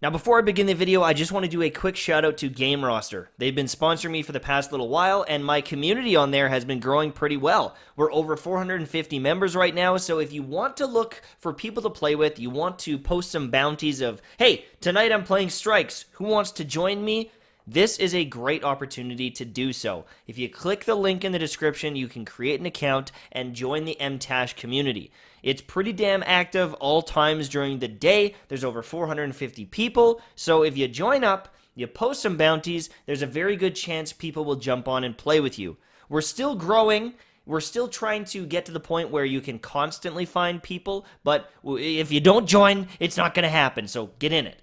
Now, before I begin the video, I just want to do a quick shout out to Game Roster. They've been sponsoring me for the past little while, and my community on there has been growing pretty well. We're over 450 members right now, so if you want to look for people to play with, you want to post some bounties of, hey, tonight I'm playing Strikes, who wants to join me? This is a great opportunity to do so. If you click the link in the description, you can create an account and join the Mtashed community. It's pretty damn active all times during the day. There's over 450 people, so if you join up, you post some bounties, there's a very good chance people will jump on and play with you. We're still growing. We're still trying to get to the point where you can constantly find people, but if you don't join, it's not going to happen, so get in it.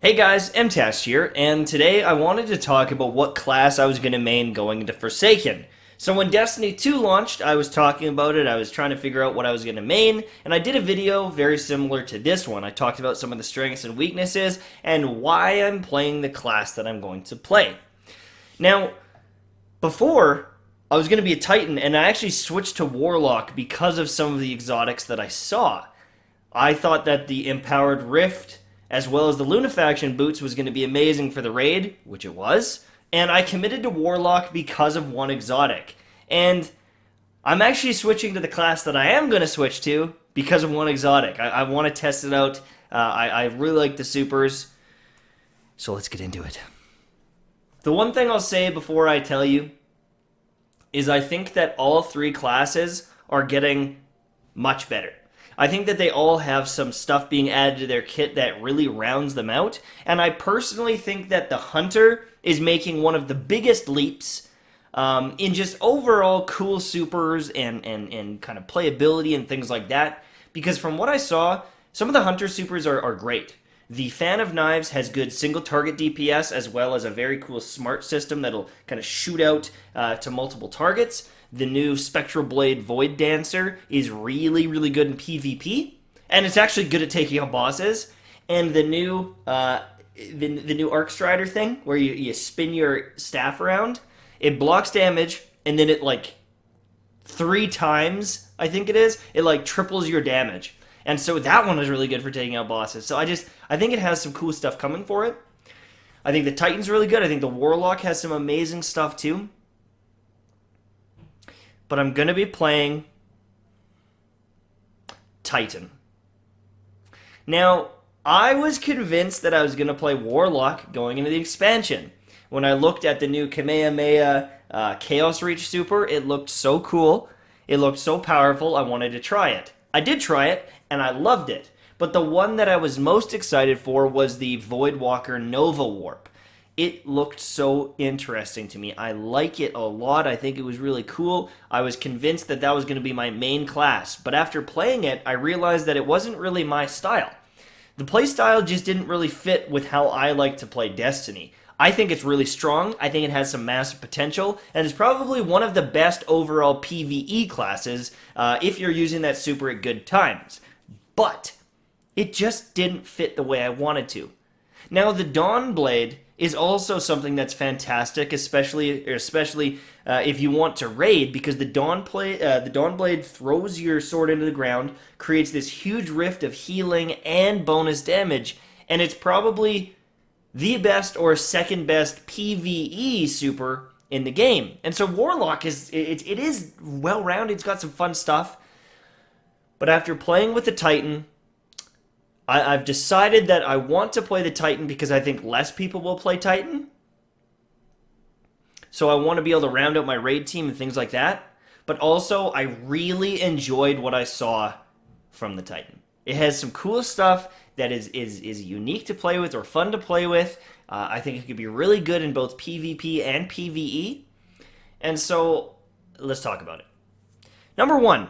Hey guys, Mtashed here, and today I wanted to talk about what class I was going to main going into Forsaken. So when Destiny 2 launched, I was talking about it, I was trying to figure out what I was going to main, and I did a video very similar to this one. I talked about some of the strengths and weaknesses, and why I'm playing the class that I'm going to play. Now, before, I was going to be a Titan, and I actually switched to Warlock because of some of the exotics that I saw. I thought that the Empowered Rift, as well as the Lunafaction boots, was going to be amazing for the raid, which it was, and I committed to Warlock because of one exotic. And I'm actually switching to the class that I am going to switch to because of one exotic. I want to test it out. I really like the supers, so let's get into it. The one thing I'll say before I tell you is I think that all three classes are getting much better. I think that they all have some stuff being added to their kit that really rounds them out, and I personally think that the Hunter is making one of the biggest leaps in just overall cool supers and kind of playability and things like that, because from what I saw, some of the Hunter supers are great. The Fan of Knives has good single target DPS as well as a very cool smart system that'll kind of shoot out to multiple targets. The new Spectral Blade Void Dancer is really, really good in PvP, and it's actually good at taking out bosses. And the new Arc Strider thing, where you spin your staff around, it blocks damage, and then it, like, 3 times, I think it is, it, like, triples your damage. And so that one is really good for taking out bosses. So I think it has some cool stuff coming for it. I think the Titan's really good. I think the Warlock has some amazing stuff, too. But I'm going to be playing Titan. Now, I was convinced that I was going to play Warlock going into the expansion. When I looked at the new Kamehameha Chaos Reach Super, it looked so cool. It looked so powerful, I wanted to try it. I did try it, and I loved it. But the one that I was most excited for was the Voidwalker Nova Warp. It looked so interesting to me. I like it a lot. I think it was really cool. I was convinced that that was going to be my main class. But after playing it, I realized that it wasn't really my style. The playstyle just didn't really fit with how I like to play Destiny. I think it's really strong. I think it has some massive potential. And it's probably one of the best overall PvE classes if you're using that super at good times. But it just didn't fit the way I wanted to. Now, the Dawnblade is also something that's fantastic, especially if you want to raid, because the Dawnblade throws your sword into the ground, creates this huge rift of healing and bonus damage, and it's probably the best or second best PvE super in the game. And so Warlock it is well-rounded, it's got some fun stuff, but after playing with the Titan, I've decided that I want to play the Titan because I think less people will play Titan. So I want to be able to round out my raid team and things like that. But also, I really enjoyed what I saw from the Titan. It has some cool stuff that is unique to play with or fun to play with. I think it could be really good in both PvP and PvE. And so, let's talk about it. Number 1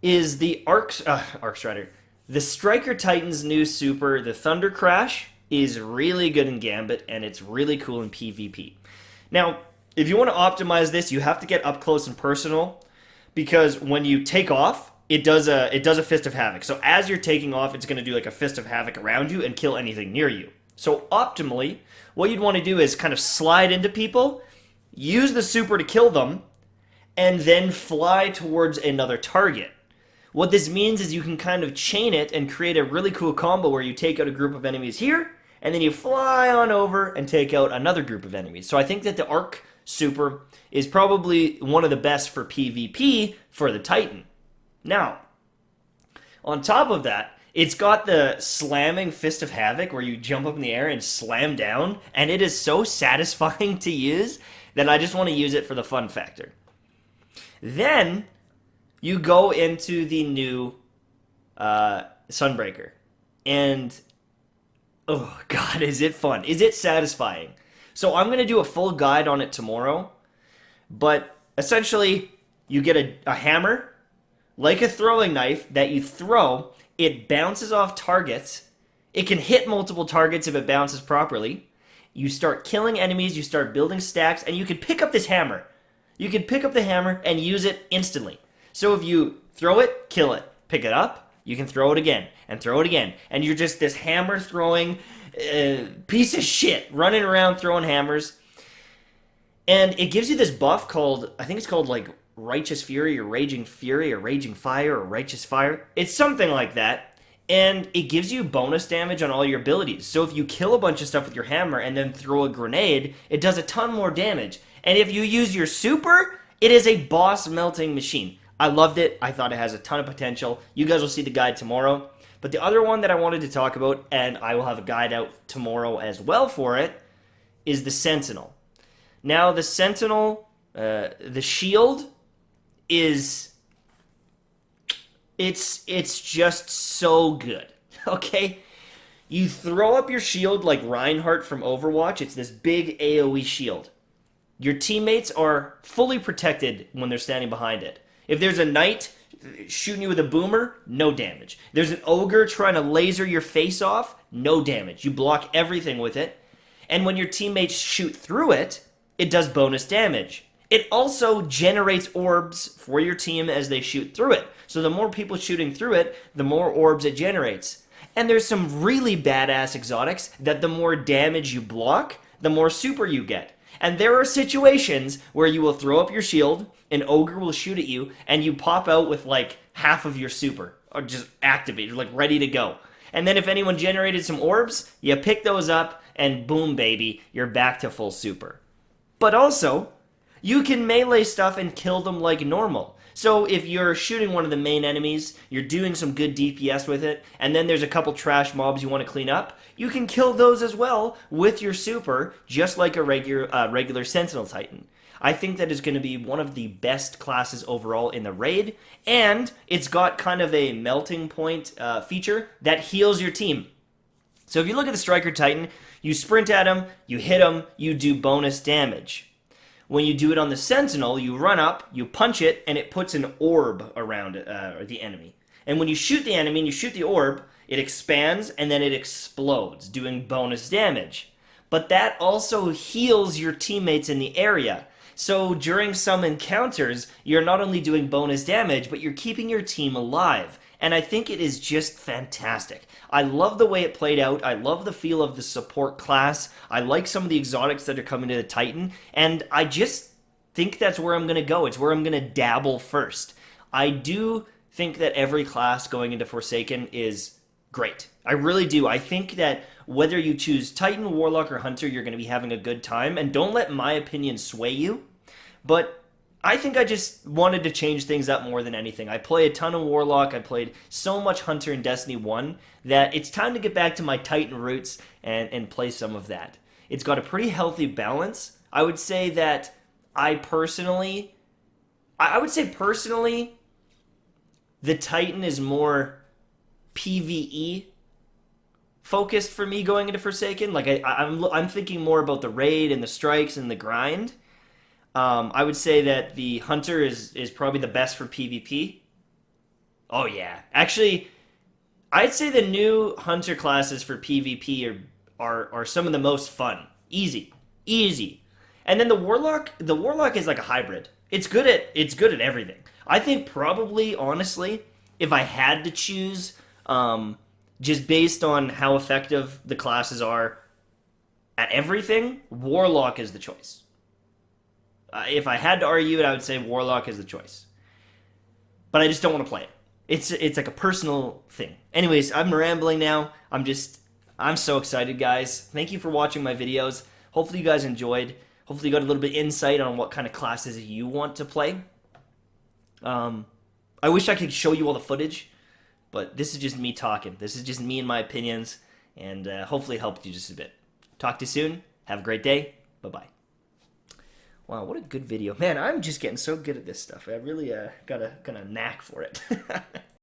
is the Arc Strider. The Striker Titan's new super, the Thunder Crash, is really good in Gambit, and it's really cool in PvP. Now, if you want to optimize this, you have to get up close and personal, because when you take off, it does a Fist of Havoc. So as you're taking off, it's going to do like a Fist of Havoc around you and kill anything near you. So optimally, what you'd want to do is kind of slide into people, use the super to kill them, and then fly towards another target. What this means is you can kind of chain it and create a really cool combo where you take out a group of enemies here, and then you fly on over and take out another group of enemies. So I think that the Arc Super is probably one of the best for PvP for the Titan. Now, on top of that, it's got the slamming Fist of Havoc where you jump up in the air and slam down, and it is so satisfying to use that I just want to use it for the fun factor. Then you go into the new Sunbreaker, and oh god, is it fun? Is it satisfying? So I'm going to do a full guide on it tomorrow, but essentially you get a hammer, like a throwing knife, that you throw. It bounces off targets. It can hit multiple targets if it bounces properly. You start killing enemies, you start building stacks, and you can pick up this hammer. You can pick up the hammer and use it instantly. So if you throw it, kill it. Pick it up, you can throw it again, and throw it again. And you're just this hammer-throwing piece of shit, running around throwing hammers. And it gives you this buff called, I think it's called like Righteous Fury or Raging Fire or Righteous Fire. It's something like that. And it gives you bonus damage on all your abilities. So if you kill a bunch of stuff with your hammer and then throw a grenade, it does a ton more damage. And if you use your super, it is a boss melting machine. I loved it. I thought it has a ton of potential. You guys will see the guide tomorrow. But the other one that I wanted to talk about, and I will have a guide out tomorrow as well for it, is the Sentinel. Now, the Sentinel, the shield is, it's just so good, okay? You throw up your shield like Reinhardt from Overwatch. It's this big AoE shield. Your teammates are fully protected when they're standing behind it. If there's a knight shooting you with a boomer, no damage. There's an ogre trying to laser your face off, no damage. You block everything with it. And when your teammates shoot through it, it does bonus damage. It also generates orbs for your team as they shoot through it. So the more people shooting through it, the more orbs it generates. And there's some really badass exotics that the more damage you block, the more super you get. And there are situations where you will throw up your shield, an ogre will shoot at you, and you pop out with like half of your super, or just activated, like ready to go. And then if anyone generated some orbs, you pick those up, and boom baby, you're back to full super. But also, you can melee stuff and kill them like normal. So if you're shooting one of the main enemies, you're doing some good DPS with it, and then there's a couple trash mobs you want to clean up, you can kill those as well with your super, just like a regular Sentinel Titan. I think that is going to be one of the best classes overall in the raid, and it's got kind of a melting point feature that heals your team. So if you look at the Striker Titan, you sprint at him, you hit him, you do bonus damage. When you do it on the Sentinel, you run up, you punch it, and it puts an orb around the enemy. And when you shoot the enemy and you shoot the orb, it expands and then it explodes, doing bonus damage. But that also heals your teammates in the area. So during some encounters, you're not only doing bonus damage, but you're keeping your team alive. And I think it is just fantastic. I love the way it played out. I love the feel of the support class. I like some of the exotics that are coming to the Titan. And I just think that's where I'm going to go. It's where I'm going to dabble first. I do think that every class going into Forsaken is great. I really do. I think that whether you choose Titan, Warlock, or Hunter, you're going to be having a good time. And don't let my opinion sway you. But I think I just wanted to change things up more than anything. I play a ton of Warlock. I played so much Hunter in Destiny 1 that it's time to get back to my Titan roots and play some of that. It's got a pretty healthy balance. I would say that I would say personally, the Titan is more PvE focused for me going into Forsaken. Like I'm thinking more about the raid and the strikes and the grind. I would say that the Hunter is probably the best for PvP. Oh yeah. Actually, I'd say the new Hunter classes for PvP are some of the most fun. Easy. And then the Warlock is like a hybrid. It's good at everything. I think probably, honestly, if I had to choose, just based on how effective the classes are at everything, Warlock is the choice. If I had to argue it, I would say Warlock is the choice. But I just don't want to play it. it's like a personal thing. Anyways, I'm rambling now. I'm so excited, guys. Thank you for watching my videos. Hopefully you guys enjoyed. Hopefully you got a little bit insight on what kind of classes you want to play. I wish I could show you all the footage, but this is just me talking. This is just me and my opinions, and hopefully it helped you just a bit. Talk to you soon. Have a great day. Bye-bye. Wow, what a good video. Man, I'm just getting so good at this stuff. I really got a knack for it.